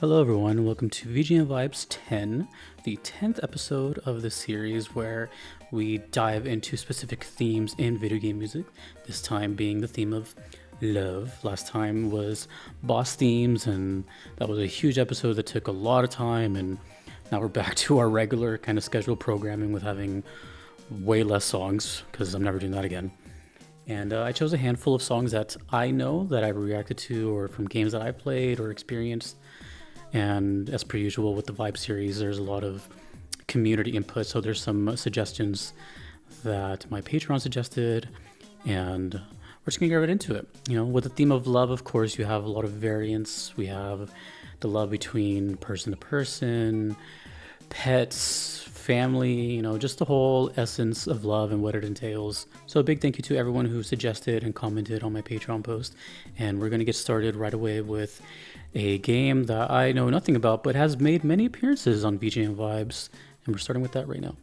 Hello, everyone. Welcome to VGM Vibes 10, the 10th episode of the series where we dive into specific themes in video game music. This time being the theme of love. Last time was boss themes, and that was a huge episode that took a lot of time. And now we're back to our regular kind of scheduled programming with having way less songs because I'm never doing that again. And I chose a handful of songs that I know that I've reacted to or from games that I played or experienced. And as per usual with the Vibe series, there's a lot of community input. So there's some suggestions that my Patreon suggested, and we're just gonna get right into it. You know, with the theme of love, of course, you have a lot of variants. We have the love between person to person, pets, family, just the whole essence of love and what it entails. So a big thank you to everyone who suggested and commented on my Patreon post. And we're going to get started right away with a game that I know nothing about, but has made many appearances on VGM Vibes. And we're starting with that right now.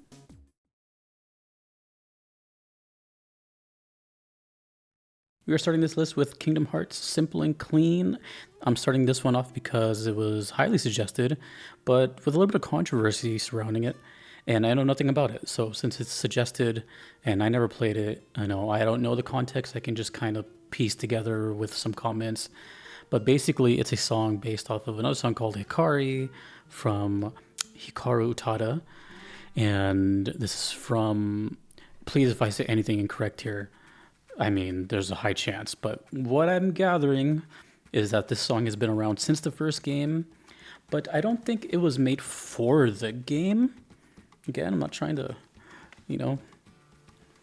We are starting this list with Kingdom Hearts Simple and Clean. I'm starting this one off because it was highly suggested, but with a little bit of controversy surrounding it. And I know nothing about it. So since it's suggested and I never played it, I don't know the context. I can just kind of piece together with some comments. But basically, it's a song based off of another song called Hikari from Hikaru Utada. And this is from, please if I say anything incorrect here, I mean, there's a high chance. But what I'm gathering is that this song has been around since the first game. But I don't think it was made for the game. Again, I'm not trying to,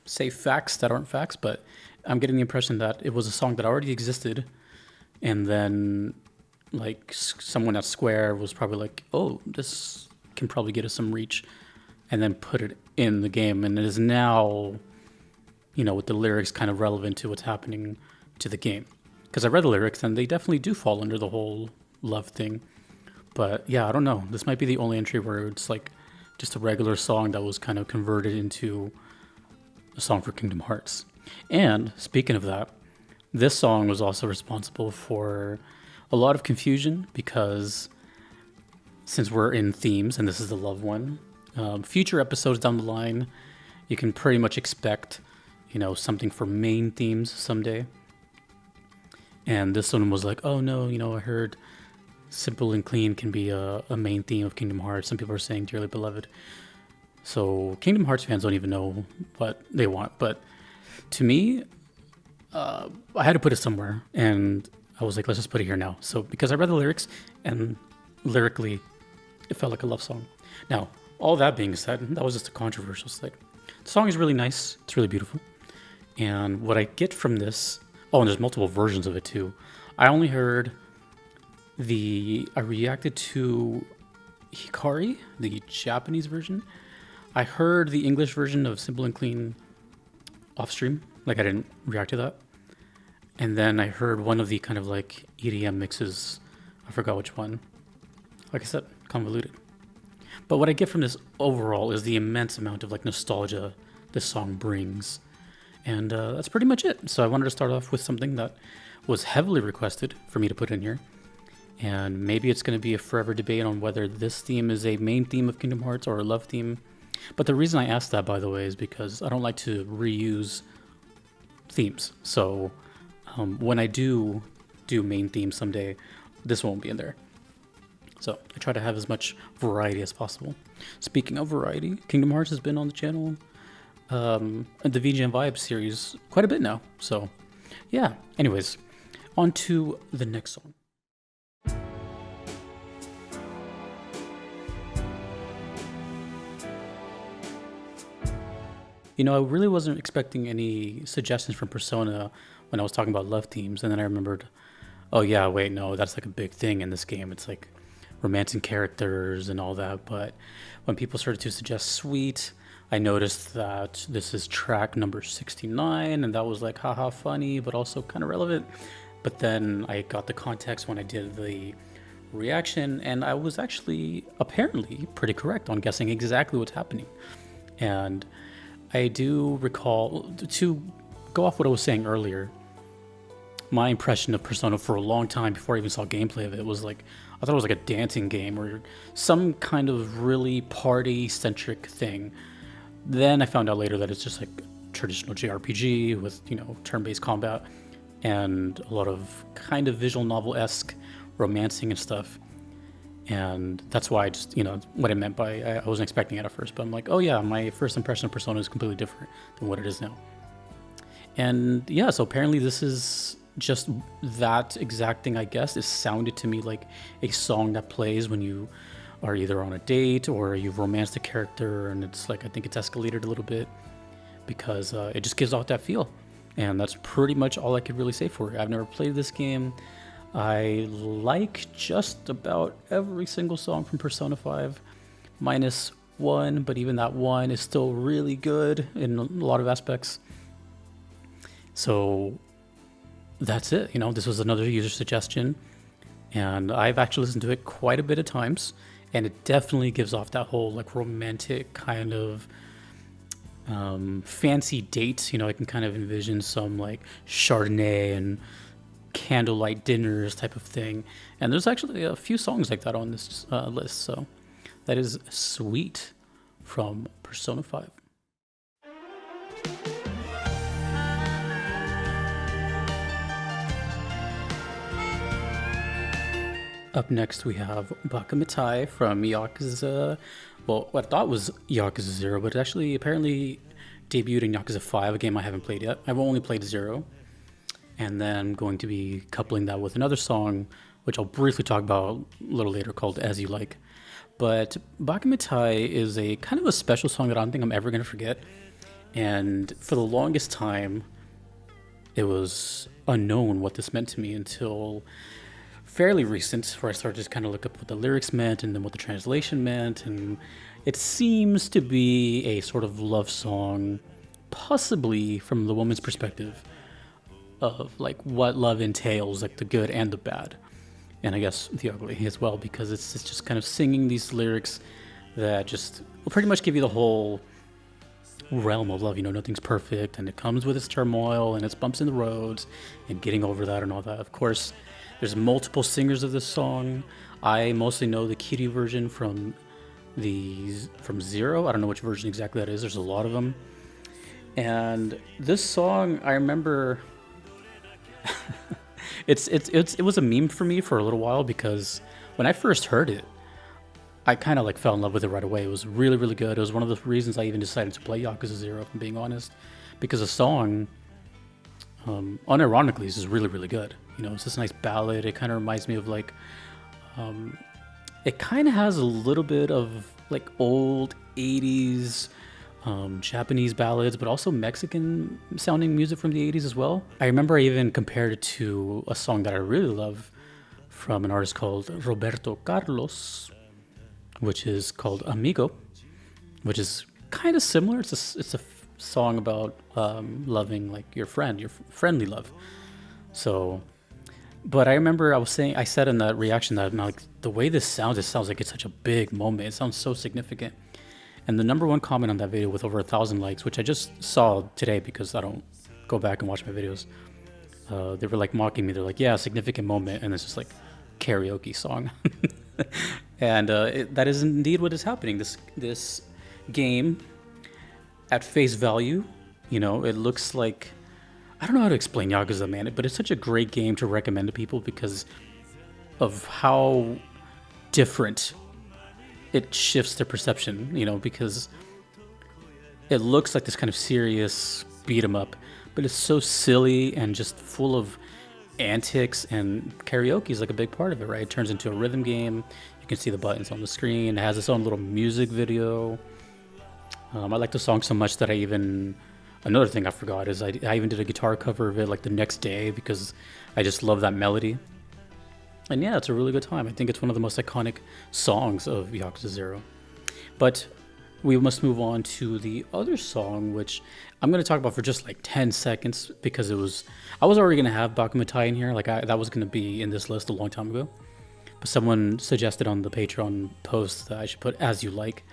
say facts that aren't facts, but I'm getting the impression that it was a song that already existed. And then, someone at Square was probably like, oh, this can probably get us some reach. And then put it in the game. And it is now, with the lyrics kind of relevant to what's happening to the game. Because I read the lyrics, and they definitely do fall under the whole love thing. But, yeah, I don't know. This might be the only entry where it's just a regular song that was kind of converted into a song for Kingdom Hearts. And speaking of that, this song was also responsible for a lot of confusion because since we're in themes and this is the love one, future episodes down the line, you can pretty much expect, something for main themes someday. And this one was like, oh no, I heard Simple and Clean can be a main theme of Kingdom Hearts. Some people are saying Dearly Beloved. So Kingdom Hearts fans don't even know what they want. But to me, I had to put it somewhere. And I was like, let's just put it here now. So because I read the lyrics, and lyrically, it felt like a love song. Now, all that being said, that was just a controversial thing. The song is really nice. It's really beautiful. And what I get from this, and there's multiple versions of it too. I only heard I reacted to Hikari, the Japanese version. I heard the English version of Simple and Clean off stream. I didn't react to that. And then I heard one of the kind of EDM mixes. I forgot which one. Like I said, convoluted. But what I get from this overall is the immense amount of nostalgia this song brings. And that's pretty much it. So I wanted to start off with something that was heavily requested for me to put in here. And maybe it's going to be a forever debate on whether this theme is a main theme of Kingdom Hearts or a love theme. But the reason I asked that, by the way, is because I don't like to reuse themes. So when I do main themes someday, this won't be in there. So I try to have as much variety as possible. Speaking of variety, Kingdom Hearts has been on the channel, the VGM Vibe series, quite a bit now. So yeah, anyways, on to the next song. I really wasn't expecting any suggestions from Persona when I was talking about love themes, and then I remembered, oh yeah, wait, no, that's a big thing in this game. It's romancing characters and all that, but when people started to suggest Sweet, I noticed that this is track number 69, and that was haha funny, but also kind of relevant. But then I got the context when I did the reaction, and I was actually apparently pretty correct on guessing exactly what's happening. And I do recall, to go off what I was saying earlier, my impression of Persona for a long time before I even saw gameplay of it was I thought it was like a dancing game or some kind of really party-centric thing. Then I found out later that it's just like traditional JRPG with, turn-based combat and a lot of kind of visual novel-esque romancing and stuff. And that's why I just, what I meant by I wasn't expecting it at first, but I'm like, oh yeah, my first impression of Persona is completely different than what it is now. And yeah, so apparently this is just that exact thing, I guess. It sounded to me like a song that plays when you are either on a date or you've romanced a character, and it's like, I think it's escalated a little bit because it just gives off that feel. And that's pretty much all I could really say for it. I've never played this game. I like just about every single song from Persona 5, minus one, but even that one is still really good in a lot of aspects. So that's it. This was another user suggestion, and I've actually listened to it quite a bit of times, and it definitely gives off that whole like romantic kind of fancy date. I can kind of envision some like Chardonnay and candlelight dinners type of thing, and there's actually a few songs like that on this list, so that is Sweet from Persona 5. Up next we have Bakamitai from Yakuza, well, what I thought was Yakuza 0, but it actually apparently debuted in Yakuza 5, a game I haven't played yet. I've only played 0. And then I'm going to be coupling that with another song, which I'll briefly talk about a little later, called As You Like. But Bakamitai is a kind of a special song that I don't think I'm ever going to forget. And for the longest time, it was unknown what this meant to me until fairly recent, where I started to kind of look up what the lyrics meant and then what the translation meant. And it seems to be a sort of love song, possibly from the woman's perspective, of like what love entails, like the good and the bad, and I guess the ugly as well, because it's just kind of singing these lyrics that just will pretty much give you the whole realm of love. Nothing's perfect, and it comes with its turmoil and its bumps in the roads and getting over that and all that. Of course, there's multiple singers of this song. I mostly know the Kiri version from 0. I don't know which version exactly that is. There's a lot of them. And this song, I remember it was a meme for me for a little while, because when I first heard it, I kind of like fell in love with it right away. It was really, really good. It was one of the reasons I even decided to play Yakuza 0, if I'm being honest, because the song, unironically, is really, really good. It's this nice ballad. It kind of reminds me of like, it kind of has a little bit of like old 80s Japanese ballads, but also Mexican sounding music from the 80s as well. I remember I even compared it to a song that I really love from an artist called Roberto Carlos, which is called Amigo, which is kind of similar. It's a song about loving like your friend, your friendly love. So, but I remember I said in that reaction that like the way this sounds, it sounds like it's such a big moment. It sounds so significant. And the number one comment on that video with over 1,000 likes, which I just saw today because I don't go back and watch my videos, they were like mocking me. They're like, yeah, significant moment. And it's just like karaoke song. And that is indeed what is happening. This game, at face value, it looks like, I don't know how to explain Yakuza, man, but it's such a great game to recommend to people because of how different it shifts their perception, because it looks like this kind of serious beat 'em up, but it's so silly and just full of antics, and karaoke is like a big part of it, right? It turns into a rhythm game. You can see the buttons on the screen. It has its own little music video. I like the song so much that another thing I forgot is I even did a guitar cover of it like the next day because I just love that melody. And yeah, it's a really good time. I think it's one of the most iconic songs of Yakuza 0. But we must move on to the other song, which I'm going to talk about for just like 10 seconds because I was already going to have Bakamitai in here. That was going to be in this list a long time ago. But someone suggested on the Patreon post that I should put As You Like.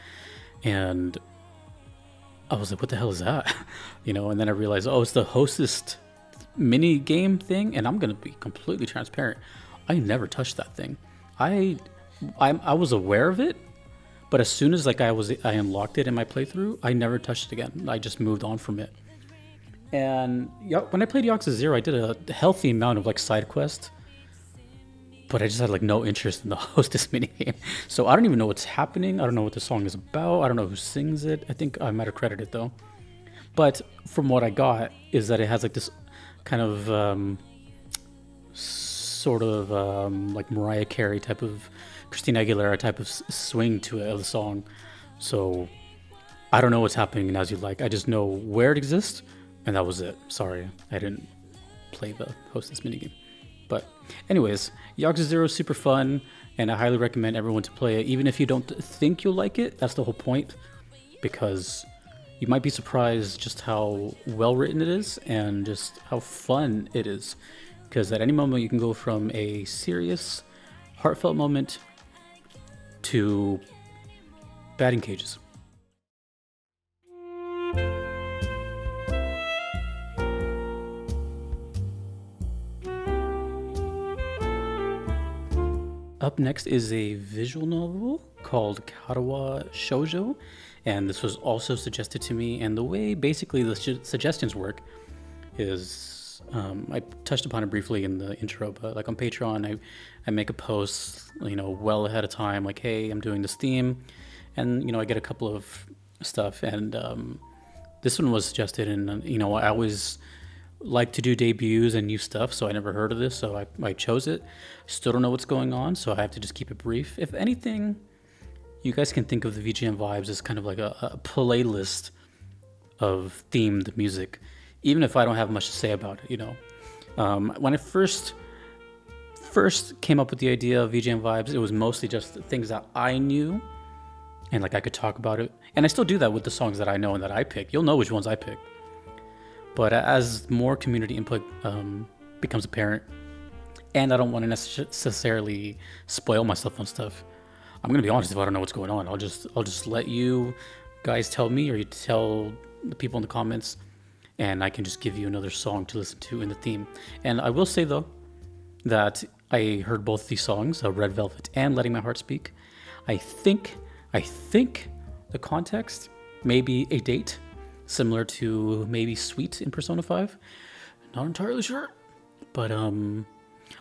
And I was like, what the hell is that? And then I realized, it's the Hostess mini game thing. And I'm going to be completely transparent. I never touched that thing. I I was aware of it, but as soon as like I unlocked it in my playthrough, I never touched it again. I just moved on from it. And when I played Yakuza Zero, I did a healthy amount of like side quests, but I just had like no interest in the hostess minigame. So I don't even know what's happening. I don't know what the song is about. I don't know who sings it. I think I might have credited it though. But from what I got is that it has like this kind of sort of like Mariah Carey type of Christina Aguilera type of swing to it of the song. So I don't know what's happening in As You Like. I just know where it exists, and that was it. Sorry, I didn't play the hostess minigame. But anyways, Yakuza 0 is super fun, and I highly recommend everyone to play it. Even if you don't think you'll like it, that's the whole point, because you might be surprised just how well written it is and just how fun it is. Because at any moment you can go from a serious, heartfelt moment to batting cages. Up next is a visual novel called Karawa Shoujo, and this was also suggested to me. And the way basically the suggestions work is I touched upon it briefly in the intro, but like on Patreon, I make a post, well ahead of time, like, hey, I'm doing this theme, and I get a couple of stuff, and this one was suggested, and I always like to do debuts and new stuff, so I never heard of this, so I chose it. Still don't know what's going on, so I have to just keep it brief. If anything, you guys can think of the VGM vibes as kind of like a playlist of themed music, even if I don't have much to say about it. When I first came up with the idea of VGM vibes, it was mostly just things that I knew and like I could talk about it, and I still do that with the songs that I know and that I pick. You'll know which ones I pick. But as more community input becomes apparent, and I don't want to necessarily spoil myself on stuff, I'm gonna be honest. If I don't know what's going on, I'll just let you guys tell me, or you tell the people in the comments, and I can just give you another song to listen to in the theme. And I will say though that I heard both these songs, Red Velvet and Letting My Heart Speak. I think the context may be a date, similar to maybe Sweet in Persona 5. Not entirely sure. But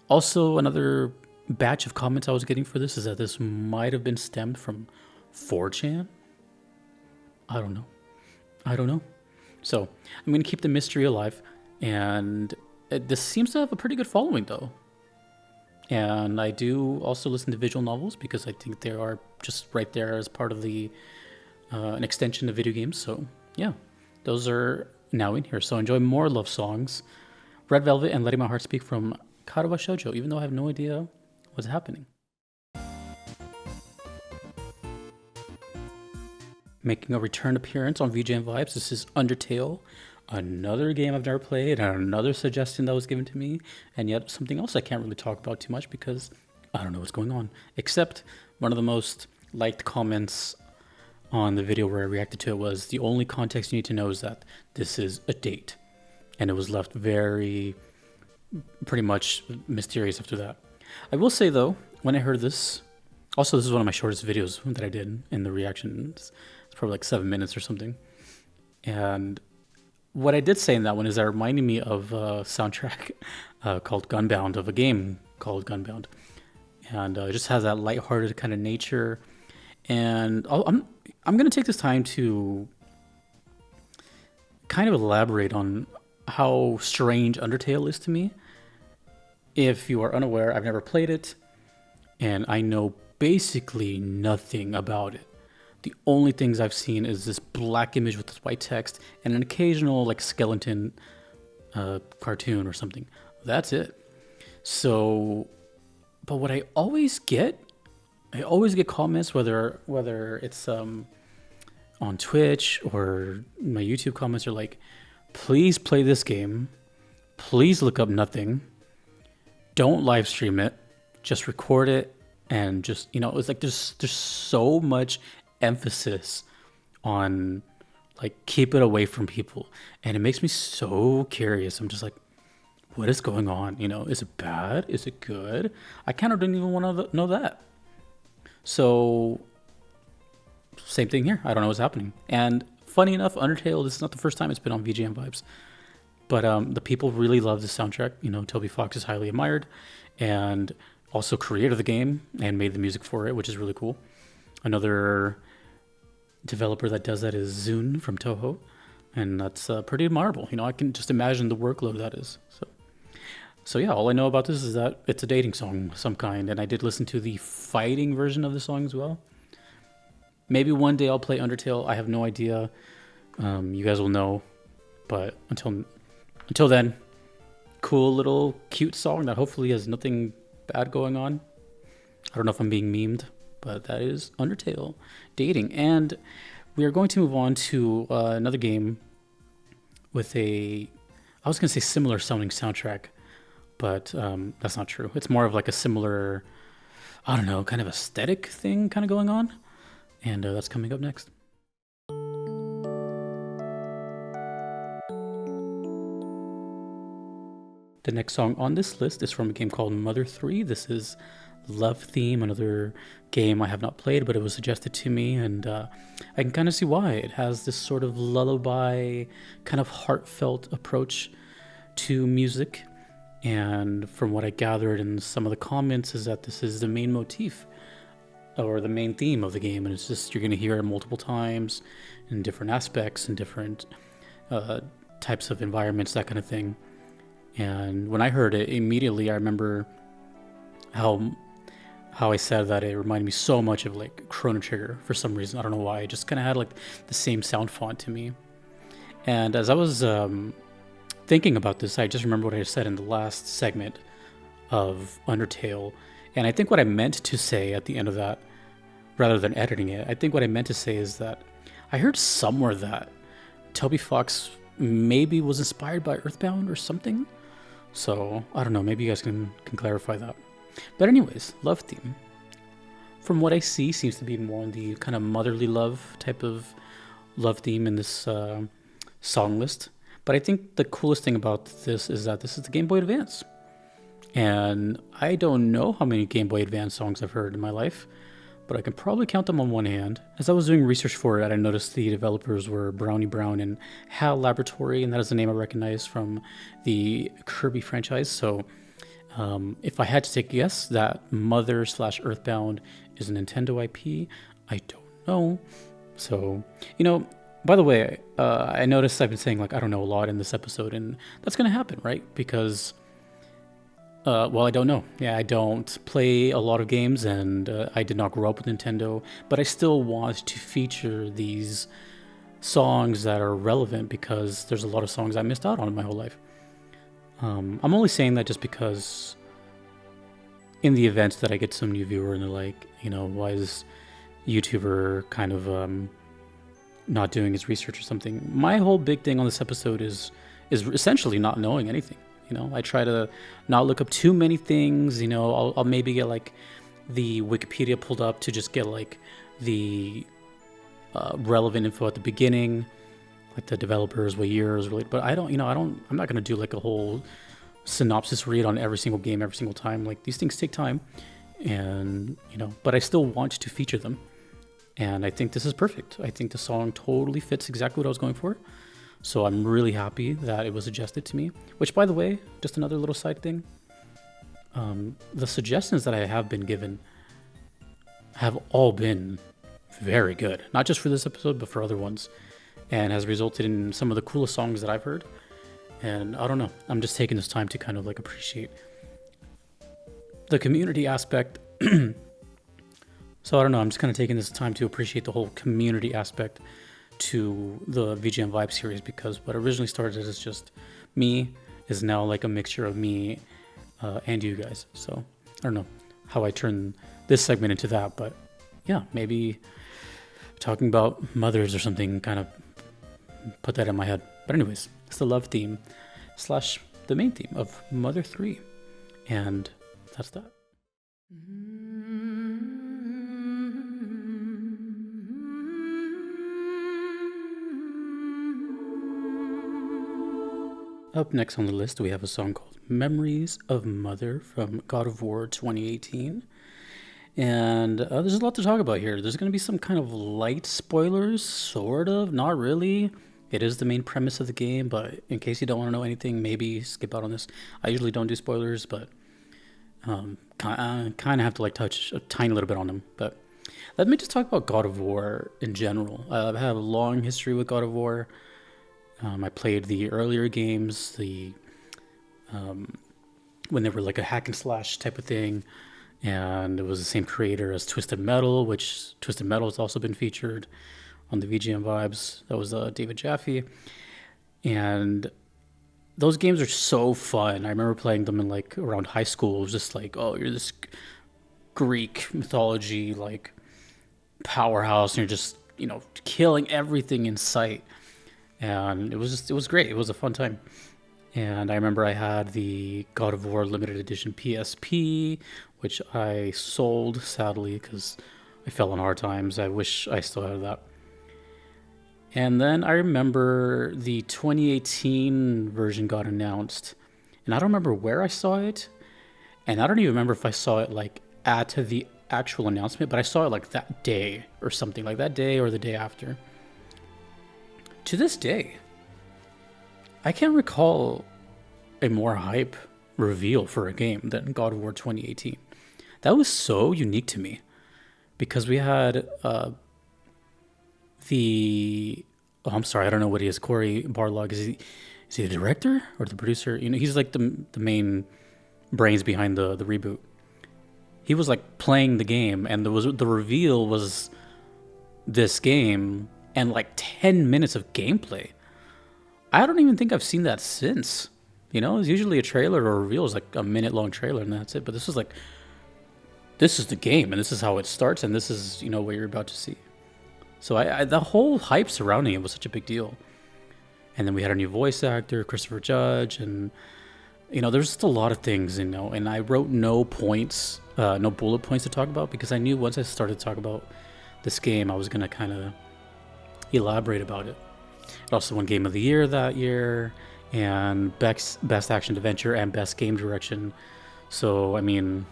also another batch of comments I was getting for this is that this might have been stemmed from 4chan. I don't know. So I'm going to keep the mystery alive. And this seems to have a pretty good following though. And I do also listen to visual novels because I think they are just right there as part of the an extension of video games. So yeah. Those are now in here, so enjoy more love songs. Red Velvet and Letting My Heart Speak from Karawa Shoujo, even though I have no idea what's happening. Making a return appearance on VGM Vibes, this is Undertale, another game I've never played, and another suggestion that was given to me, and yet something else I can't really talk about too much because I don't know what's going on. Except one of the most liked comments on the video where I reacted to it was, the only context you need to know is that this is a date. And it was left pretty much mysterious after that. I will say though, when I heard this, also this is one of my shortest videos that I did in the reactions. It's probably like 7 minutes or something. And what I did say in that one is that it reminded me of a soundtrack called Gunbound, of a game called Gunbound. And it just has that lighthearted kind of nature. And I'm going to take this time to kind of elaborate on how strange Undertale is to me. If you are unaware, I've never played it, and I know basically nothing about it. The only things I've seen is this black image with this white text and an occasional like skeleton cartoon or something. That's it. So, but what I always get comments, whether it's on Twitch or my YouTube comments, are like, please play this game. Please look up nothing. Don't live stream it. Just record it, and just, it's like there's so much emphasis on like keep it away from people, and it makes me so curious. I'm just like, what is going on? Is it bad? Is it good? I kind of don't even want to know that. So, same thing here. I don't know what's happening. And funny enough, Undertale, this is not the first time it's been on VGM Vibes. But the people really love the soundtrack. Toby Fox is highly admired and also created the game and made the music for it, which is really cool. Another developer that does that is Zune from Toho. And that's pretty admirable. I can just imagine the workload that is. So yeah, all I know about this is that it's a dating song of some kind. And I did listen to the fighting version of the song as well. Maybe one day I'll play Undertale. I have no idea. You guys will know. But until then, cool little cute song that hopefully has nothing bad going on. I don't know if I'm being memed, but that is Undertale dating. And we are going to move on to another game with I was going to say similar sounding soundtrack, but that's not true. It's more of like a similar, I don't know, kind of aesthetic thing kind of going on. And that's coming up next. The next song on this list is from a game called Mother 3. This is Love Theme, another game I have not played, but it was suggested to me, and I can kind of see why. It has this sort of lullaby, kind of heartfelt approach to music, and from what I gathered in some of the comments is that this is the main motif, or the main theme of the game, and it's just, you're going to hear it multiple times in different aspects and different types of environments, that kind of thing. And when I heard it, immediately I remember how I said that it reminded me so much of like Chrono Trigger for some reason. I don't know why. It just kind of had like the same sound font to me. And as I was thinking about this, I just remember what I said in the last segment of Undertale. And I think what I meant to say at the end of that, rather than editing it, I think what I meant to say is that I heard somewhere that Toby Fox maybe was inspired by Earthbound or something. So, I don't know, maybe you guys can clarify that. But anyways, Love Theme. From what I see, seems to be more on the kind of motherly love type of love theme in this song list. But I think the coolest thing about this is that this is the Game Boy Advance. And I don't know how many Game Boy Advance songs I've heard in my life, but I can probably count them on one hand. As I was doing research for it, I noticed the developers were Brownie Brown and HAL Laboratory, and that is a name I recognize from the Kirby franchise. So if I had to take a guess, that Mother/Earthbound is a Nintendo IP, I don't know. So, by the way, I noticed I've been saying, like, I don't know a lot in this episode, and that's going to happen, right? Because well, I don't know. Yeah, I don't play a lot of games, and I did not grow up with Nintendo, but I still want to feature these songs that are relevant because there's a lot of songs I missed out on in my whole life. I'm only saying that just because in the event that I get some new viewer and they're like, why is this YouTuber kind of not doing his research or something? My whole big thing on this episode is essentially not knowing anything. I try to not look up too many things. I'll maybe get like the Wikipedia pulled up to just get like the relevant info at the beginning, like the developers, what years, really. But I'm not gonna do like a whole synopsis read on every single game every single time. Like, these things take time, and but I still want to feature them, and I think this is perfect. I think the song totally fits exactly what I was going for. So I'm really happy that it was suggested to me, which, by the way, just another little side thing. The suggestions that I have been given have all been very good, not just for this episode, but for other ones, and has resulted in some of the coolest songs that I've heard. And I don't know, I'm just taking this time to kind of like appreciate the community aspect. So I don't know, I'm just kind of taking this time to appreciate the whole community aspect to the VGM Vibe series, because what originally started as just me is now like a mixture of me and you guys. So I don't know how I turn this segment into that, but yeah, maybe talking about mothers or something kind of put that in my head. But anyways, it's the love theme / the main theme of Mother 3, and that's that. Up next on the list, we have a song called Memories of Mother from God of War 2018. And there's a lot to talk about here. There's going to be some kind of light spoilers, sort of, not really. It is the main premise of the game, but in case you don't want to know anything, maybe skip out on this. I usually don't do spoilers, but kind of have to like touch a tiny little bit on them. But let me just talk about God of War in general. I have a long history with God of War. I played the earlier games, when they were like a hack and slash type of thing, and it was the same creator as Twisted Metal, which Twisted Metal has also been featured on the VGM vibes. That was David Jaffe, and those games are so fun. I remember playing them in like around high school. It was just like, oh, you're this Greek mythology like powerhouse, and you're just killing everything in sight. And it was great. It was a fun time. And I remember I had the God of War limited edition PSP, which I sold sadly because I fell on hard times. I wish I still had that. And then I remember the 2018 version got announced, and I don't remember where I saw it, and I don't even remember if I saw it like at the actual announcement, but I saw it like that day or something, like that day or the day after. To this day, I can't recall a more hype reveal for a game than God of War 2018. That was so unique to me because we had I'm sorry, I don't know what he is. Corey Barlog, is he the director or the producer? He's like the main brains behind the reboot. He was like playing the game, and the reveal was this game and like 10 minutes of gameplay. I don't even think I've seen that since. It's usually a trailer or a reveal is like a minute-long trailer and that's it. But this is like, this is the game and this is how it starts and this is, what you're about to see. So the whole hype surrounding it was such a big deal. And then we had a new voice actor, Christopher Judge, and there's just a lot of things, and I wrote no bullet points to talk about because I knew once I started to talk about this game, I was going to kind of elaborate about it. It also won Game of the Year that year, and Best Action Adventure and Best Game Direction. So, I mean,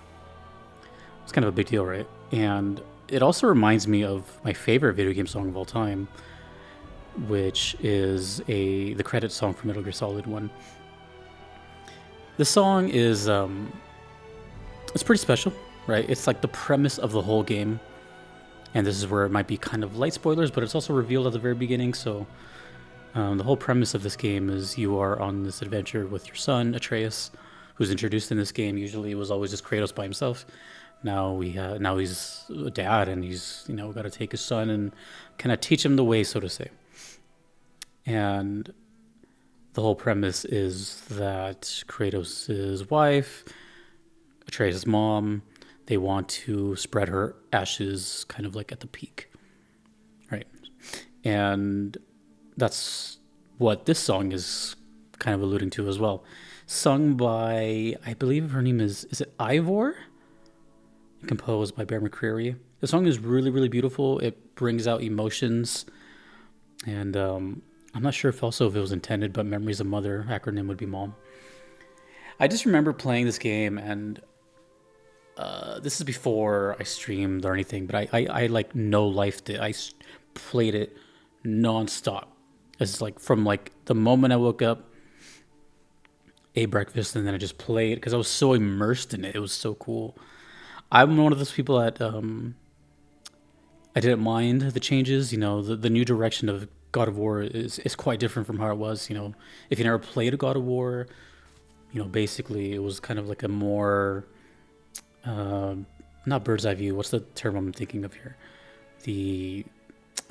it's kind of a big deal, right? And it also reminds me of my favorite video game song of all time, which is the credit song from Metal Gear Solid 1. This song is, it's pretty special, right? It's like the premise of the whole game. And this is where it might be kind of light spoilers, but it's also revealed at the very beginning. So the whole premise of this game is you are on this adventure with your son, Atreus, who's introduced in this game. Usually it was always just Kratos by himself. Now he's a dad, and he's got to take his son and kind of teach him the way, so to say. And the whole premise is that Kratos' wife, Atreus' mom, they want to spread her ashes kind of like at the peak, right? And that's what this song is kind of alluding to as well. Sung by, I believe her name is it Ivor? Composed by Bear McCreary. The song is really, really beautiful. It brings out emotions. And I'm not sure if it was intended, but Memories of Mother, acronym would be Mom. I just remember playing this game, and this is before I streamed or anything, but I like no-lifed it. I played it nonstop. It's like from like the moment I woke up, ate breakfast, and then I just played because I was so immersed in it. It was so cool. I'm one of those people that I didn't mind the changes. The new direction of God of War is quite different from how it was. If you never played a God of War, basically it was kind of like a more not bird's eye view. What's the term I'm thinking of here?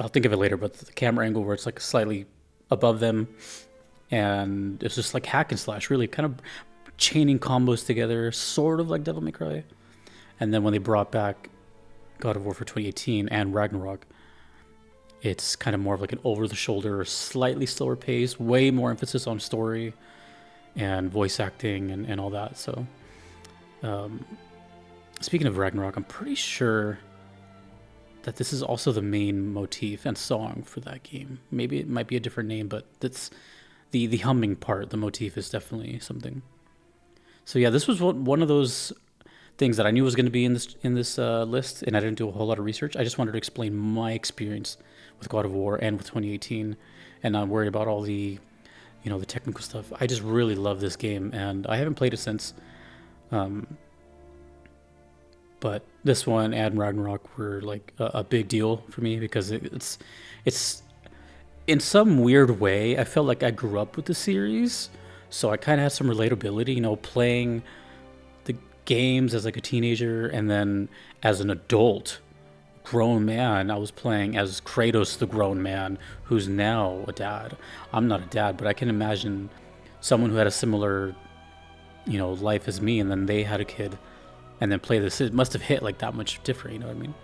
I'll think of it later, but the camera angle where it's like slightly above them, and it's just like hack and slash, really kind of chaining combos together, sort of like Devil May Cry. And then when they brought back God of War for 2018 and Ragnarok, it's kind of more of like an over-the-shoulder, slightly slower pace, way more emphasis on story and voice acting and all that. So, speaking of Ragnarok, I'm pretty sure that this is also the main motif and song for that game. Maybe it might be a different name, but the humming part, the motif is definitely something. So yeah, this was one of those things that I knew was going to be in this list, and I didn't do a whole lot of research. I just wanted to explain my experience with God of War and with 2018, and not worry about all the the technical stuff. I just really love this game, and I haven't played it since. Um, but this one and Ragnarok were like a big deal for me because it's in some weird way I felt like I grew up with the series, so I kind of had some relatability. Playing the games as like a teenager, and then as an adult, grown man, I was playing as Kratos, the grown man who's now a dad. I'm not a dad, but I can imagine someone who had a similar life as me, and then they had a kid and then play this. It must have hit like that much different. You know what I mean?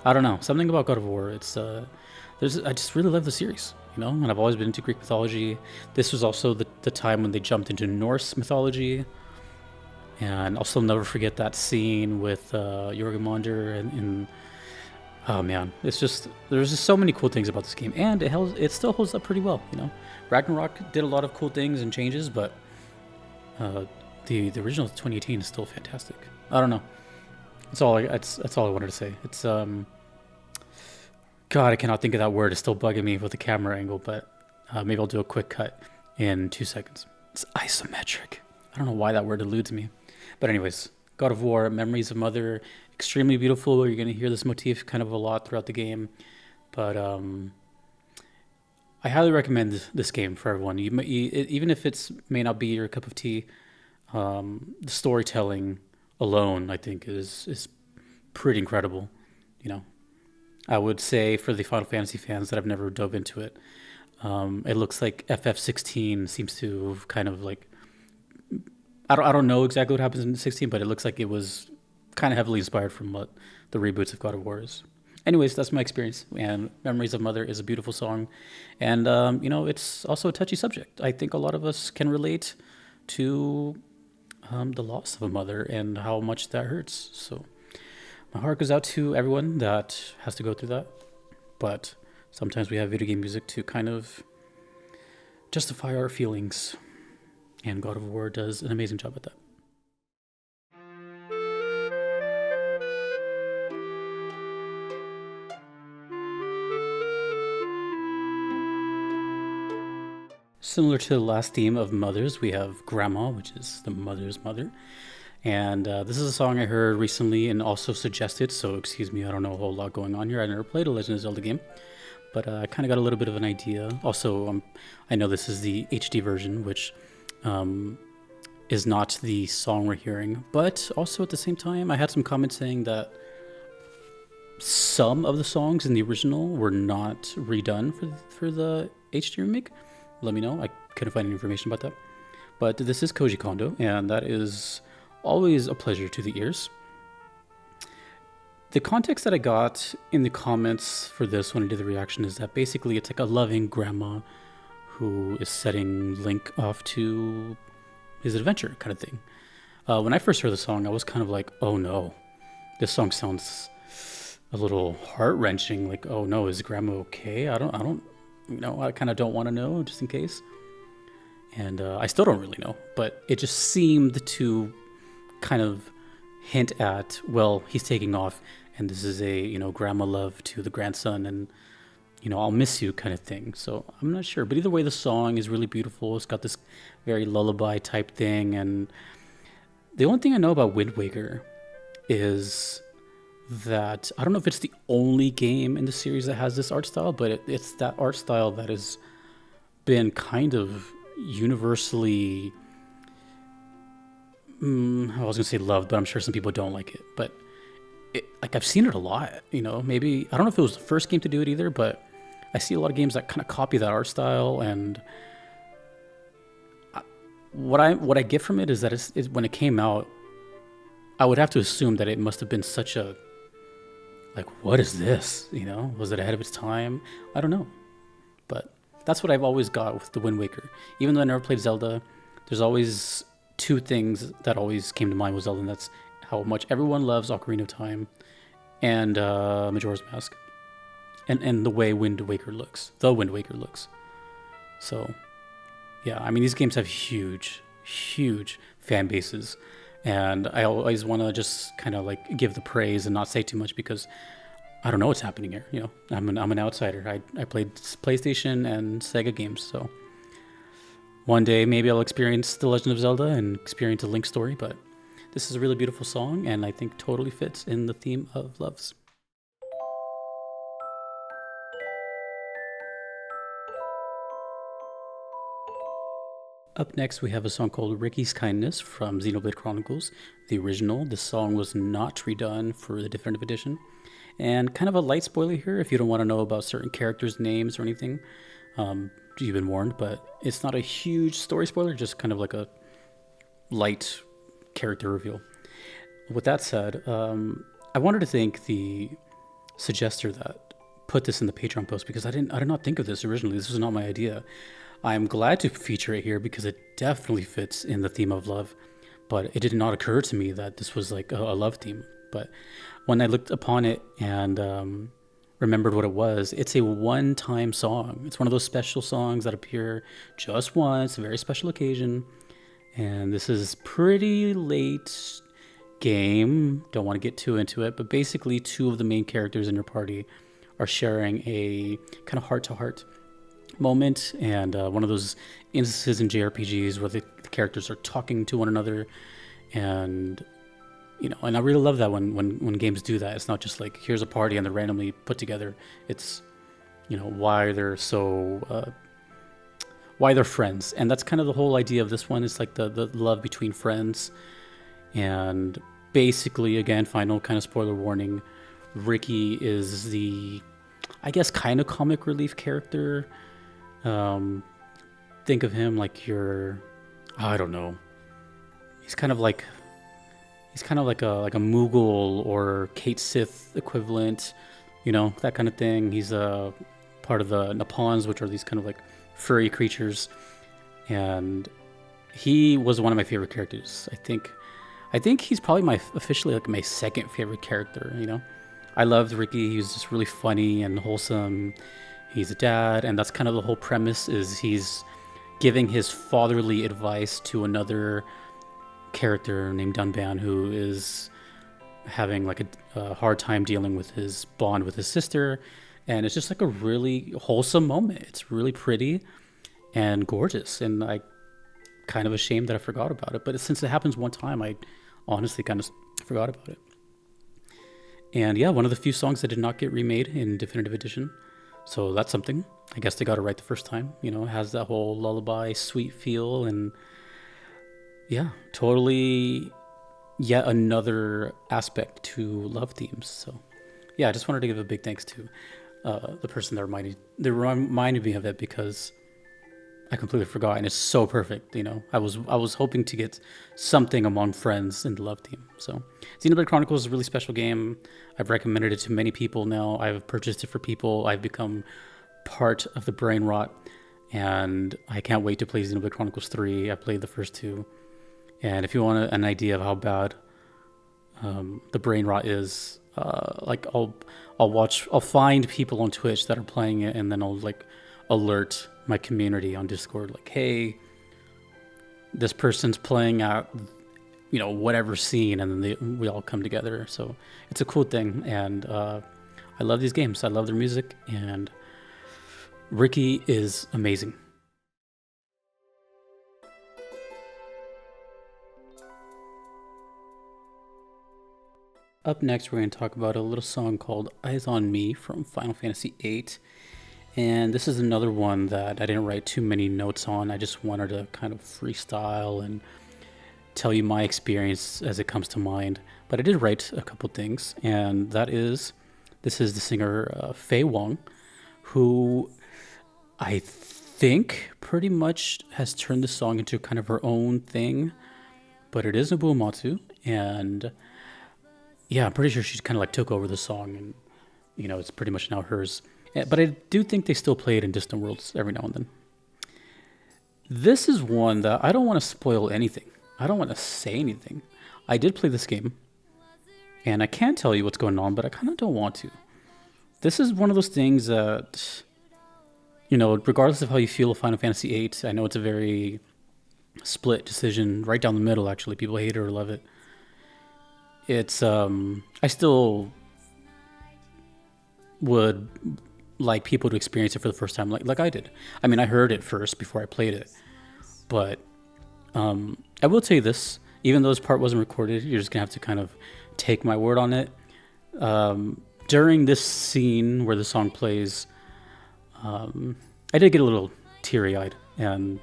I don't know. Something about God of War. I just really love the series. And I've always been into Greek mythology. This was also the time when they jumped into Norse mythology, and I'll still never forget that scene with Jorgemonder and oh man, there's just so many cool things about this game, and it still holds up pretty well. Ragnarok did a lot of cool things and changes, but the original 2018 is still fantastic. I don't know. That's all I wanted to say. It's God, I cannot think of that word. It's still bugging me with the camera angle, but maybe I'll do a quick cut in 2 seconds. It's isometric. I don't know why that word eludes me, but anyways, God of War, Memories of Mother, extremely beautiful. You're going to hear this motif kind of a lot throughout the game, but I highly recommend this game for everyone. Even if it's may not be your cup of tea, the storytelling alone, I think, is pretty incredible. I would say for the Final Fantasy fans that have never dove into it, it looks like FF16 seems to kind of like, I don't know exactly what happens in 16, but it looks like it was kind of heavily inspired from what the reboots of God of War is. Anyways, that's my experience, and Memories of Mother is a beautiful song, and it's also a touchy subject. I think a lot of us can relate to the loss of a mother and how much that hurts. So my heart goes out to everyone that has to go through that, but sometimes we have video game music to kind of justify our feelings, and God of War does an amazing job at that. Similar to the last theme of mothers, we have Grandma, which is the mother's mother. And this is a song I heard recently and also suggested, so excuse me, I don't know a whole lot going on here. I never played a Legend of Zelda game, but I kind of got a little bit of an idea. Also, I know this is the HD version, which is not the song we're hearing, but also at the same time, I had some comments saying that some of the songs in the original were not redone for the HD remake. Let me know. I couldn't find any information about that. But this is Koji Kondo, and that is always a pleasure to the ears. The context that I got in the comments for this when I did the reaction is that basically it's like a loving grandma who is setting Link off to his adventure kind of thing. When I first heard the song, I was kind of like, oh no, this song sounds a little heart-wrenching. Like, oh no, is grandma okay? I don't, I kind of don't want to know just in case. And I still don't really know, but it just seemed to kind of hint at, well, he's taking off, and this is a, grandma love to the grandson, and, I'll miss you kind of thing. So I'm not sure, but either way, the song is really beautiful. It's got this very lullaby type thing, and the only thing I know about Wind Waker is that I don't know if it's the only game in the series that has this art style, but it's that art style that has been kind of universally, I was gonna say loved, but I'm sure some people don't like it. But I've seen it a lot. Maybe I don't know if it was the first game to do it either, but I see a lot of games that kind of copy that art style. And what I get from it is that it's when it came out, I would have to assume that it must have been such a, like, what is this? Was it ahead of its time? I don't know. But that's what I've always got with the Wind Waker. Even though I never played Zelda, there's always two things that always came to mind with Zelda, and that's how much everyone loves Ocarina of Time and Majora's Mask. And the way Wind Waker looks. The Wind Waker looks. So Yeah, I mean, these games have huge, huge fan bases. And I always want to just kind of like give the praise and not say too much because I don't know what's happening here. You know, I'm an outsider. I played PlayStation and Sega games. So one day maybe I'll experience The Legend of Zelda and experience a Link story. But this is a really beautiful song and I think totally fits in the theme of loves. Up next, we have a song called Ricky's Kindness from Xenoblade Chronicles, the original. This song was not redone for the definitive edition. And kind of a light spoiler here if you don't want to know about certain characters' names or anything. You've been warned, but it's not a huge story spoiler, just kind of like a light character reveal. With that said, I wanted to thank the suggester that put this in the Patreon post because I did not think of this originally. This was not my idea. I'm glad to feature it here because it definitely fits in the theme of love, but it did not occur to me that this was like a love theme. But when I looked upon it and remembered what it was, it's a one-time song. It's one of those special songs that appear just once, a very special occasion. And this is pretty late game. Don't want to get too into it, but basically two of the main characters in your party are sharing a kind of heart-to-heart moment, and one of those instances in JRPGs where the characters are talking to one another, and you know, and I really love that when games do that. It's not just like here's a party and they're randomly put together. It's, you know, why they're so why they're friends, and that's kind of the whole idea of this one. It's like the love between friends, and basically, again, final kind of spoiler warning, Ricky is the, I guess, kind of comic relief character. Think of him like your, I don't know. He's kind of like a Moogle or Kate Sith equivalent, you know, that kind of thing. He's a part of the Napawns, which are these kind of like furry creatures, and he was one of my favorite characters. I think he's probably officially like my second favorite character. You know, I loved Ricky. He was just really funny and wholesome. He's a dad, and that's kind of the whole premise, is he's giving his fatherly advice to another character named Dunban, who is having like a hard time dealing with his bond with his sister. And it's just like a really wholesome moment. It's really pretty and gorgeous, and I kind of ashamed that I forgot about it. But since it happens one time, I honestly kind of forgot about it. And yeah, one of the few songs that did not get remade in definitive edition. So that's something. I guess they got it right the first time. You know, it has that whole lullaby sweet feel, and yeah, totally yet another aspect to love themes. So yeah, I just wanted to give a big thanks to the person that reminded me of it, because I completely forgot, and it's so perfect. You know, I was hoping to get something among friends in the love team. So Xenoblade Chronicles is a really special game. I've recommended it to many people now. I've purchased it for people. I've become part of the brain rot, and I can't wait to play Xenoblade Chronicles 3. I played the first two, and if you want an idea of how bad the brain rot is, like I'll find people on Twitch that are playing it, and then I'll like alert my community on Discord, like, hey, this person's playing at, you know, whatever scene, and then we all come together. So it's a cool thing, and I love these games. I love their music, and Ricky is amazing. Up next, we're going to talk about a little song called Eyes on Me from Final Fantasy VIII. And this is another one that I didn't write too many notes on. I just wanted to kind of freestyle and tell you my experience as it comes to mind. But I did write a couple things, and this is the singer Faye Wong, who I think pretty much has turned the song into kind of her own thing. But it is Nobuo Uematsu, and yeah, I'm pretty sure she kind of like took over the song, and you know, it's pretty much now hers. But I do think they still play it in Distant Worlds every now and then. This is one that I don't want to spoil anything. I don't want to say anything. I did play this game, and I can't tell you what's going on, but I kind of don't want to. This is one of those things that regardless of how you feel of Final Fantasy VIII, I know it's a very split decision, right down the middle. Actually, people hate it or love it. It's I still would like people to experience it for the first time, like I did. I mean, I heard it first before I played it, but I will tell you this: even though this part wasn't recorded, you're just gonna have to kind of take my word on it. During this scene where the song plays, I did get a little teary-eyed, and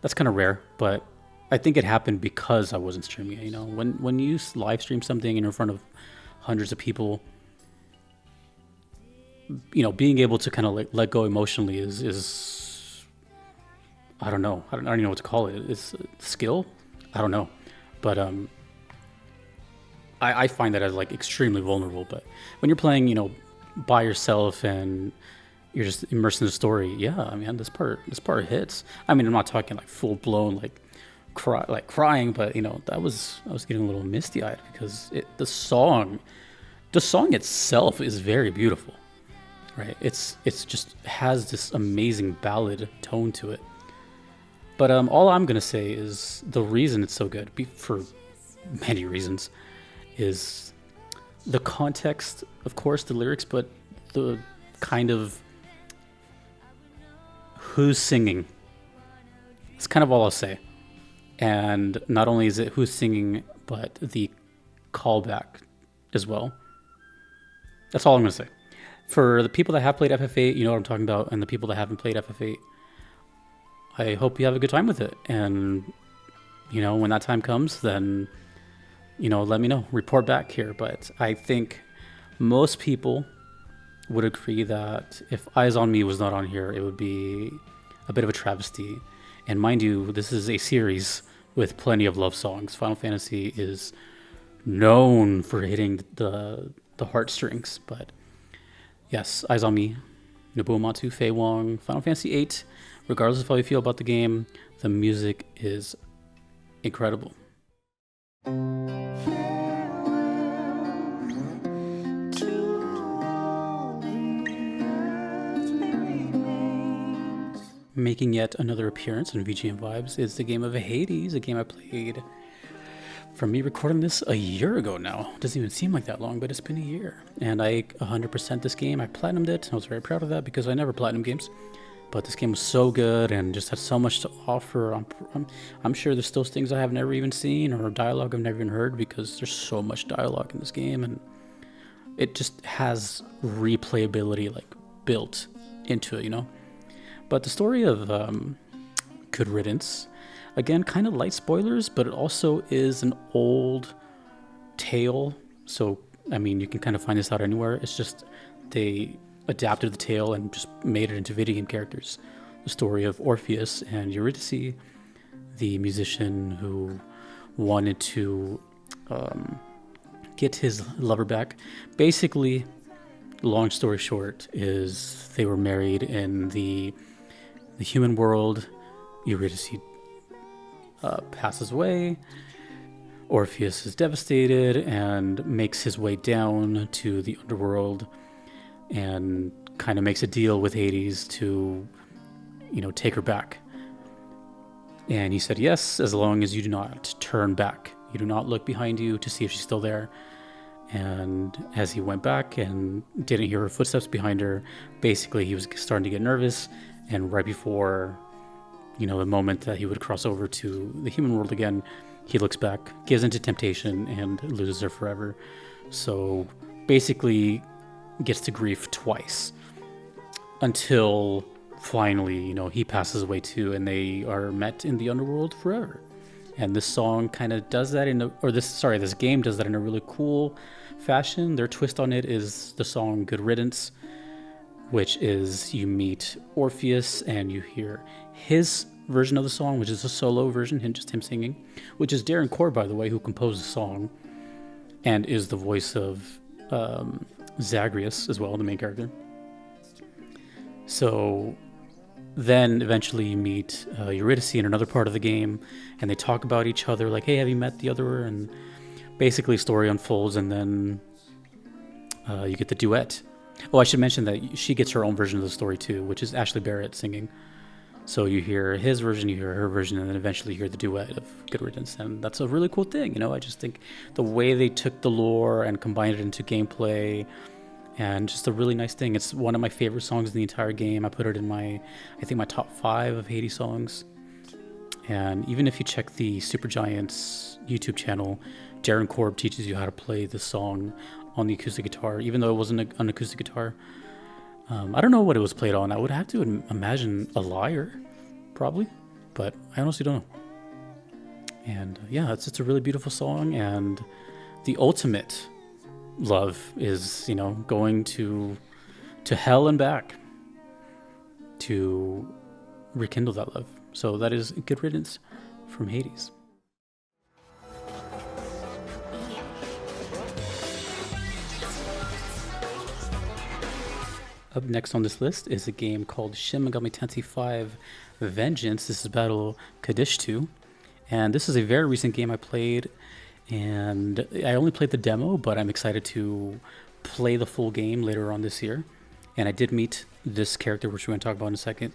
that's kind of rare, but I think it happened because I wasn't streaming it. When you live stream something and you're in front of hundreds of people, being able to kind of like let go emotionally is I don't know. I don't even know what to call it. It's a skill. I don't know, but I find that as like extremely vulnerable. But when you're playing, by yourself and you're just immersed in the story, yeah, man, this part hits. I mean, I'm not talking like full blown like crying, but I was getting a little misty eyed because the song itself is very beautiful, right? It's just has this amazing ballad tone to it. But all I'm gonna say is the reason it's so good, for many reasons, is the context, of course, the lyrics, but the kind of who's singing. It's kind of all I'll say. And not only is it who's singing, but the callback as well. That's all I'm going to say. For the people that have played FF8, you know what I'm talking about, and the people that haven't played FF8, I hope you have a good time with it. And, when that time comes, then, let me know. Report back here. But I think most people would agree that if Eyes on Me was not on here, it would be a bit of a travesty. And mind you, this is a series with plenty of love songs. Final Fantasy is known for hitting the heartstrings. But yes, Eyes on Me, Nobuo Uematsu, Fei Wong, Final Fantasy VIII. Regardless of how you feel about the game, the music is incredible. Making yet another appearance in VGM Vibes is the game of Hades, a game I played from me recording this a year ago now. It doesn't even seem like that long, but it's been a year. And I 100% this game. I platinumed it. I was very proud of that because I never platinum games. But this game was so good and just had so much to offer. I'm sure there's still things I have never even seen or dialogue I've never even heard because there's so much dialogue in this game. And it just has replayability like built into it, But the story of Good Riddance, again, kind of light spoilers, but it also is an old tale. So, I mean, you can kind of find this out anywhere. It's just they adapted the tale and just made it into video game characters. The story of Orpheus and Eurydice, the musician who wanted to get his lover back. Basically, long story short, is they were married in the human world. Eurydice passes away. Orpheus is devastated and makes his way down to the underworld and kind of makes a deal with Hades to, take her back. And he said yes, as long as you do not turn back. You do not look behind you to see if she's still there. And as he went back and didn't hear her footsteps behind her, basically he was starting to get nervous. And right before, the moment that he would cross over to the human world again, he looks back, gives into temptation, and loses her forever. So basically gets to grief twice until finally, he passes away too, and they are met in the underworld forever. And this song kind of does that this game does that in a really cool fashion. Their twist on it is the song Good Riddance, which is you meet Orpheus and you hear his version of the song, which is a solo version, just him singing, which is Darren Core, by the way, who composed the song and is the voice of Zagreus as well, the main character. So then eventually you meet Eurydice in another part of the game, and they talk about each other, like, hey, have you met the other? And basically story unfolds, and then you get the duet. Oh, I should mention that she gets her own version of the story too, which is Ashley Barrett singing. So you hear his version, you hear her version, and then eventually you hear the duet of Good Riddance, and that's a really cool thing. I just think the way they took the lore and combined it into gameplay, and just a really nice thing. It's one of my favorite songs in the entire game. I put it in I think my top 5 of Hades songs. And even if you check the Supergiant's YouTube channel, Darren Korb teaches you how to play this song on the acoustic guitar, even though it wasn't an acoustic guitar. I don't know what it was played on. I would have to imagine a lyre, probably, but I honestly don't know. And yeah, it's a really beautiful song, and the ultimate love is, going to hell and back to rekindle that love. So that is Good Riddance from Hades. Up next on this list is a game called Shin Megami Tensei 5 Vengeance. This is Battle Kaddish 2. And this is a very recent game I played. And I only played the demo, but I'm excited to play the full game later on this year. And I did meet this character, which we're going to talk about in a second.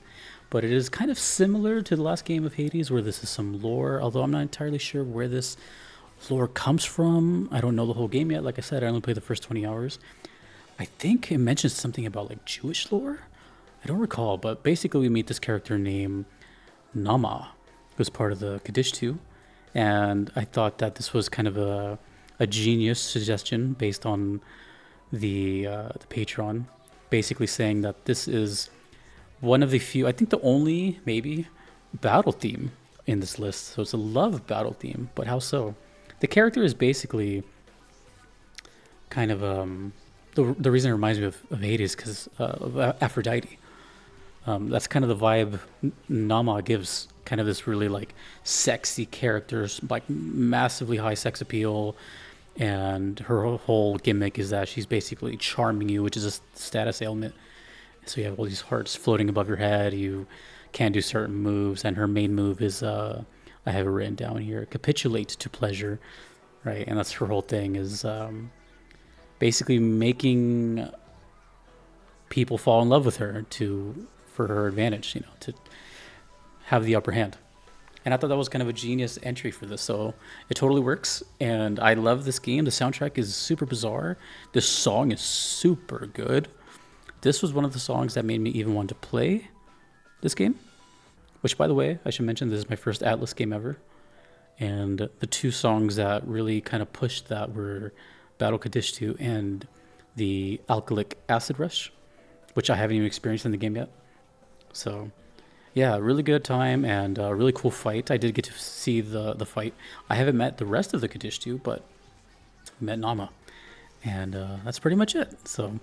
But it is kind of similar to the last game of Hades, where this is some lore, although I'm not entirely sure where this lore comes from. I don't know the whole game yet. Like I said, I only played the first 20 hours. I think it mentions something about like Jewish lore. I don't recall, but basically we meet this character named Nama, who's part of the Kaddish 2. And I thought that this was kind of a genius suggestion based on the Patreon, basically saying that this is one of the few, I think the only, maybe, battle theme in this list. So it's a love battle theme, but how so? The character is basically kind of the reason it reminds me of Hades because of Aphrodite. That's kind of the vibe Nama gives, kind of this really like sexy characters, like massively high sex appeal, and her whole gimmick is that she's basically charming you, which is a status ailment. So you have all these hearts floating above your head, you can't do certain moves, and her main move is, I have it written down here, capitulate to pleasure, right? And that's her whole thing, is basically making people fall in love with her for her advantage, to have the upper hand. And I thought that was kind of a genius entry for this, so it totally works. And I love this game. The soundtrack is super bizarre. This song is super good. This was one of the songs that made me even want to play this game, which, by the way, I should mention, this is my first Atlas game ever. And the 2 songs that really kind of pushed that were Battle Kaddish 2 and the Alkalic Acid Rush, which I haven't even experienced in the game yet. So yeah, really good time and a really cool fight. I did get to see the fight. I haven't met the rest of the Kaddish 2, but I met Nama. And that's pretty much it. So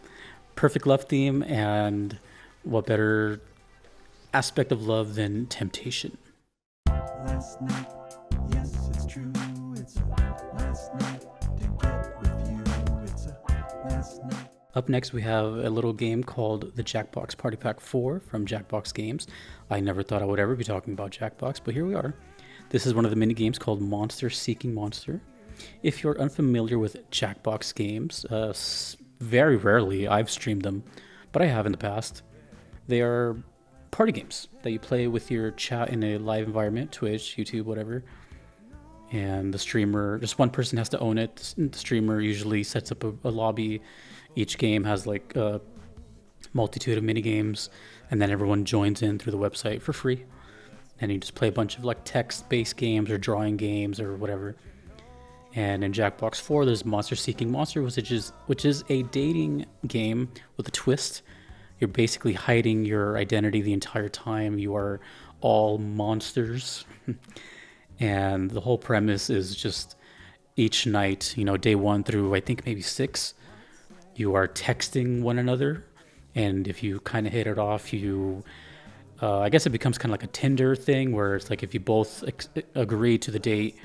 perfect love theme, and what better aspect of love than temptation? Last night, yes, it's true. It's a last night to get with you. It's a last night. Up next, we have a little game called the Jackbox Party Pack 4 from Jackbox Games. I never thought I would ever be talking about Jackbox, but here we are. This is one of the mini games called Monster Seeking Monster. If you're unfamiliar with Jackbox Games, very rarely I've streamed them, but I have in the past. They are party games that you play with your chat in a live environment, Twitch, YouTube, whatever. And the streamer, just one person has to own it. The streamer usually sets up a lobby. Each game has like a multitude of mini games, and then everyone joins in through the website for free. And you just play a bunch of like text-based games or drawing games or whatever. And in Jackbox 4, there's Monster Seeking Monster, which is a dating game with a twist. You're basically hiding your identity the entire time. You are all monsters. And the whole premise is just each night, day 1 through I think maybe 6, you are texting one another. And if you kind of hit it off, I guess it becomes kind of like a Tinder thing where it's like if you both agree to the date,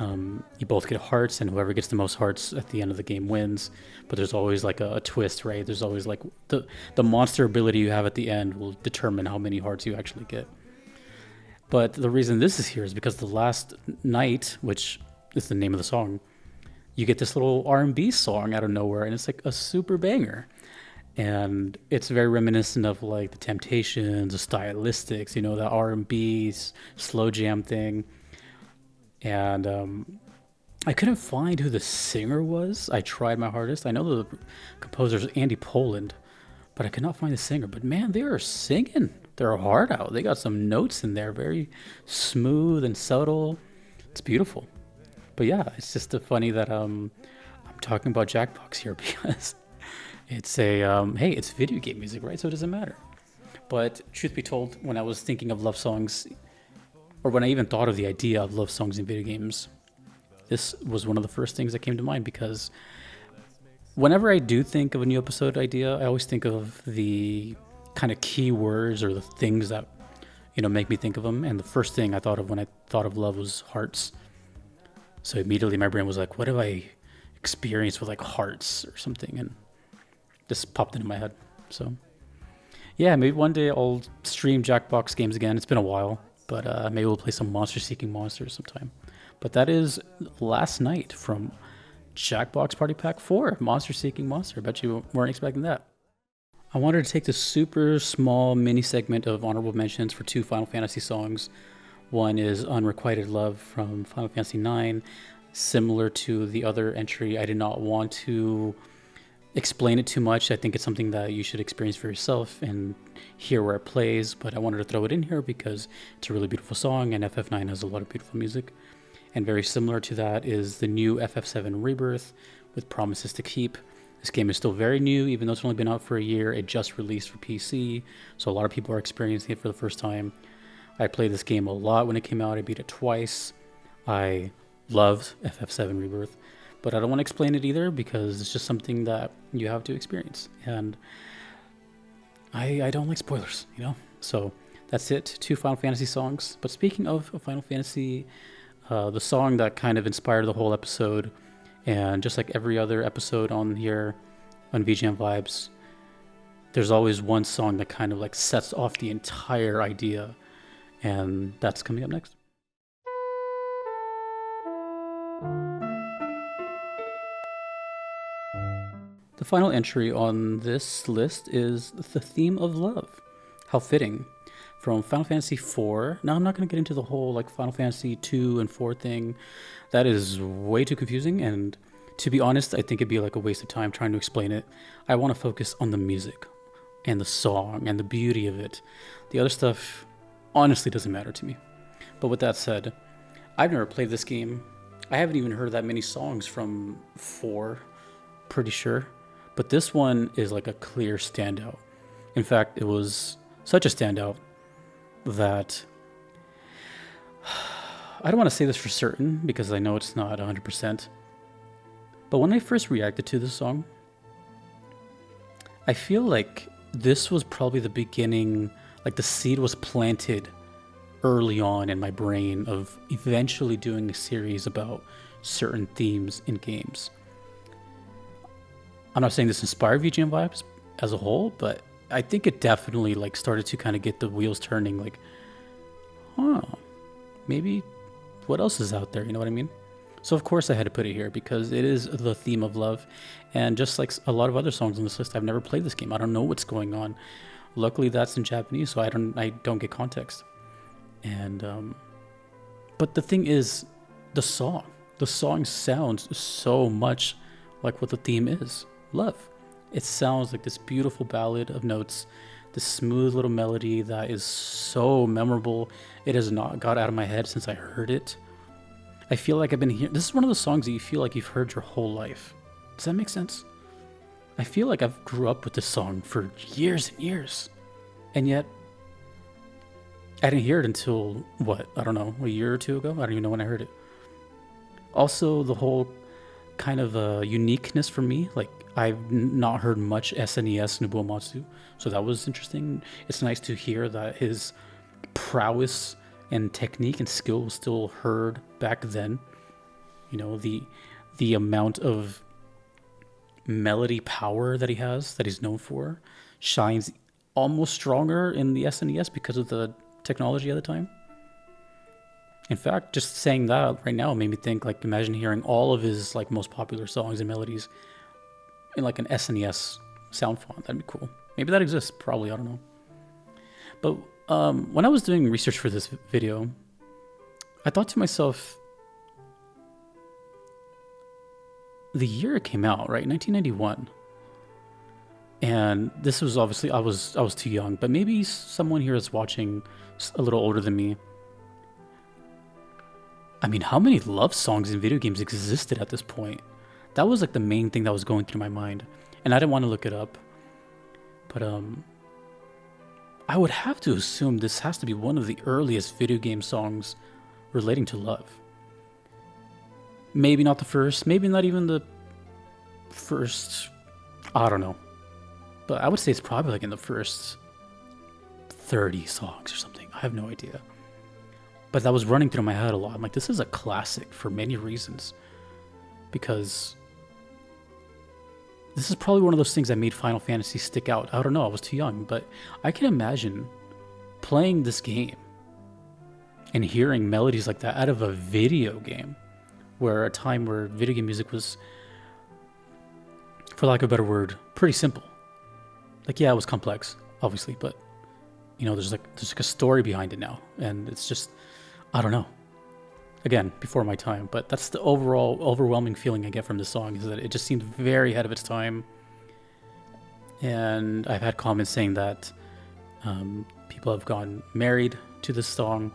you both get hearts, and whoever gets the most hearts at the end of the game wins. But there's always like a twist, right? There's always like the monster ability you have at the end will determine how many hearts you actually get. But the reason this is here is because the last night, which is the name of the song, you get this little R&B song out of nowhere, and it's like a super banger. and it's very reminiscent of like the Temptations, the Stylistics, the R&B slow jam thing. And I couldn't find who the singer was. I tried my hardest. I know the composer's Andy Poland, but I could not find the singer. But man, they are singing their heart out. They got some notes in there, very smooth and subtle. It's beautiful. But yeah, it's just funny that I'm talking about Jackbox here because it's a hey, it's video game music, right? So it doesn't matter. But truth be told, when I was thinking of love songs, or when I even thought of the idea of love songs in video games, this was one of the first things that came to mind because whenever I do think of a new episode idea, I always think of the kind of key words or the things that make me think of them. And the first thing I thought of when I thought of love was hearts. So immediately my brain was like, what have I experienced with like hearts or something? And this popped into my head. So yeah, maybe one day I'll stream Jackbox games again. It's been a while, but maybe we'll play some Monster Seeking Monsters sometime. But that is Last Night from Jackbox Party Pack 4, Monster Seeking Monster. I bet you weren't expecting that. I wanted to take this super small mini segment of honorable mentions for 2 Final Fantasy songs. One is Unrequited Love from Final Fantasy IX. Similar to the other entry, I did not want to explain it too much. I think it's something that you should experience for yourself and hear where it plays, but I wanted to throw it in here because it's a really beautiful song and FF9 has a lot of beautiful music. And very similar to that is the new FF7 Rebirth with Promises to Keep. This game is still very new, even though it's only been out for a year. It just released for PC, so a lot of people are experiencing it for the first time. I played this game a lot when it came out. I beat it twice. I loved FF7 Rebirth, but I don't want to explain it either because it's just something that you have to experience. And I don't like spoilers, So that's it. 2 Final Fantasy songs. But speaking of Final Fantasy, the song that kind of inspired the whole episode, and just like every other episode on here on VGM Vibes, there's always one song that kind of like sets off the entire idea, and that's coming up next. The final entry on this list is The Theme of Love. How fitting. From Final Fantasy IV. Now, I'm not going to get into the whole like Final Fantasy 2 and 4 thing. That is way too confusing, and to be honest, I think it'd be like a waste of time trying to explain it. I want to focus on the music and the song and the beauty of it. The other stuff honestly doesn't matter to me. But with that said, I've never played this game. I haven't even heard that many songs from 4, pretty sure. But this one is like a clear standout. In fact, it was such a standout that I don't want to say this for certain because I know it's not 100%. But when I first reacted to this song, I feel like this was probably the beginning, like the seed was planted early on in my brain of eventually doing a series about certain themes in games. I'm not saying this inspired VGM Vibes as a whole, but I think it definitely like started to kind of get the wheels turning, like, maybe what else is out there, you know what I mean? So of course I had to put it here because it is the theme of love, and just like a lot of other songs on this list, I've never played this game. I don't know what's going on. Luckily that's in Japanese, so I don't get context. And but the thing is, the song sounds so much like what the theme is, love. It sounds like this beautiful ballad of notes, this smooth little melody that is so memorable. It has not got out of my head since I heard it. I feel like I've been hearing, this is one of the songs that you feel like you've heard your whole life. Does that make sense? I feel like I've grew up with this song for years and years, and yet I didn't hear it until, what, I don't know, a year or two ago? I don't even know when I heard it. Also, the whole kind of uniqueness for me, like I've not heard much SNES Nobuo Matsu, so that was interesting. It's nice to hear that his prowess and technique and skill was still heard back then. The amount of melody power that he has, that he's known for, shines almost stronger in the SNES because of the technology at the time. In fact, just saying that right now made me think, like, imagine hearing all of his like most popular songs and melodies in like an SNES sound font. That'd be cool. Maybe that exists. Probably. I don't know. But when I was doing research for this video, I thought to myself, the year it came out, right? 1991. And this was obviously, I was too young, but maybe someone here is watching a little older than me. I mean, how many love songs in video games existed at this point? That was like the main thing that was going through my mind. And I didn't want to look it up. But I would have to assume this has to be one of the earliest video game songs relating to love. Maybe not the first, maybe not even the first, I don't know. But I would say it's probably like in the first 30 songs or something. I have no idea. But that was running through my head a lot. I'm like, this is a classic for many reasons. Because this is probably one of those things that made Final Fantasy stick out. I don't know, I was too young. But I can imagine playing this game and hearing melodies like that out of a video game. Where a time where video game music was, for lack of a better word, pretty simple. Like, yeah, it was complex, obviously, but you know, there's like a story behind it now, and it's just, I don't know. Again, before my time, but that's the overall overwhelming feeling I get from this song, is that it just seemed very ahead of its time. And I've had comments saying that people have gone married to this song,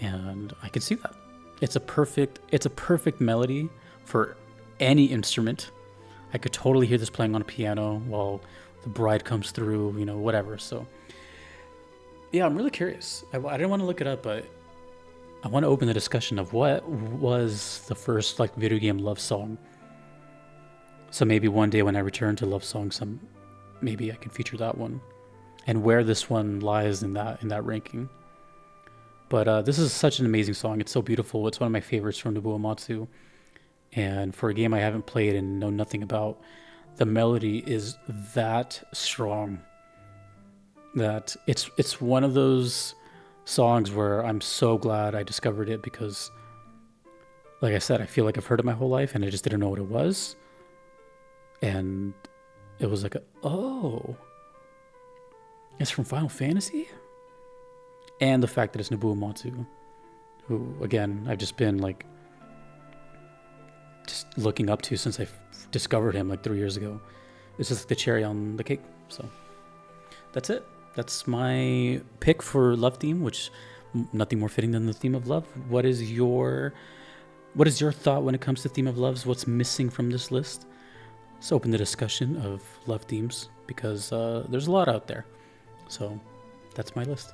and I can see that. It's a perfect melody for any instrument. I could totally hear this playing on a piano while the bride comes through, you know, whatever. So yeah, I'm really curious. I didn't want to look it up, but I want to open the discussion of what was the first like video game love song. So maybe one day when I return to love songs, maybe I can feature that one, and where this one lies in that ranking. But this is such an amazing song. It's so beautiful. It's one of my favorites from Nobuo Uematsu. And for a game I haven't played and know nothing about, the melody is that strong that it's one of those songs where I'm so glad I discovered it, because like I said, I feel like I've heard it my whole life and I just didn't know what it was. And it was like, oh, it's from Final Fantasy? And the fact that it's Nobuo Uematsu, who, again, I've just been like just looking up to since I discovered him like 3 years ago. It's just the cherry on the cake. So that's it. That's my pick for love theme, which nothing more fitting than the theme of love. What is your thought when it comes to theme of loves? What's missing from this list? Let's open the discussion of love themes, because there's a lot out there. So that's my list.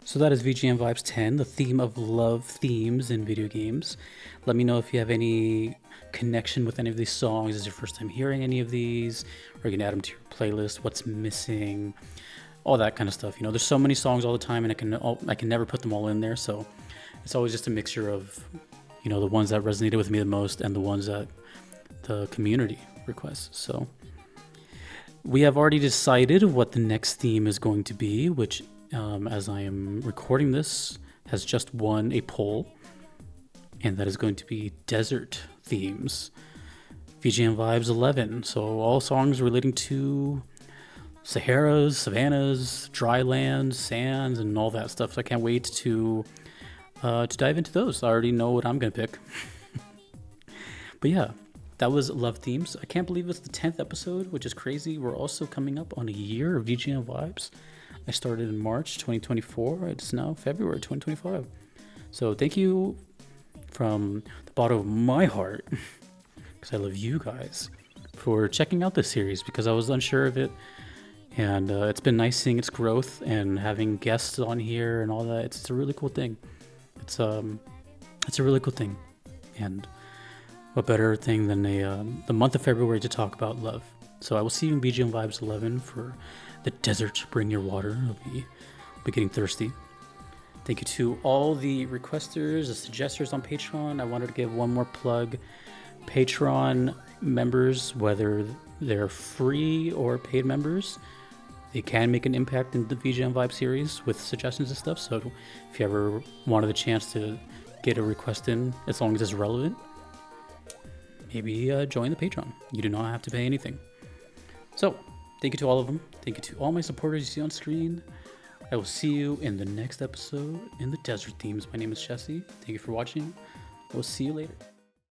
So that is VGM Vibes 10, the theme of love themes in video games. Let me know if you have any connection with any of these songs. Is it your first time hearing any of these? Or you can add them to your playlist. What's missing? All that kind of stuff. You know, there's so many songs all the time, and I can never put them all in there. So it's always just a mixture of, you know, the ones that resonated with me the most and the ones that the community requests. So we have already decided what the next theme is going to be, which as I am recording this, has just won a poll, and that is going to be desert themes. VGM Vibes 11, so all songs relating to Saharas, savannas, dry lands, sands, and all that stuff. So I can't wait to dive into those. I already know what I'm going to pick. But yeah, that was love themes. I can't believe it's the 10th episode, which is crazy. We're also coming up on a year of VGM Vibes. I started in March 2024. It's now February 2025. So thank you from the bottom of my heart, because I love you guys, for checking out this series, because I was unsure of it. And it's been nice seeing its growth and having guests on here and all that. It's a really cool thing. It's a really cool thing. And what better thing than the month of February to talk about love. So I will see you in BGM Vibes 11 for the desert. Bring your water. I'll be getting thirsty. Thank you to all the requesters, the suggesters on Patreon. I wanted to give one more plug. Patreon members, whether they're free or paid members, they can make an impact in the VGM Vibe series with suggestions and stuff. So if you ever wanted a chance to get a request in, as long as it's relevant, maybe join the Patreon. You do not have to pay anything. So Thank you to all of them. Thank you to all my supporters you see on screen. I will see you in the next episode in the desert themes. My name is Jesse. Thank you for watching. We'll see you later.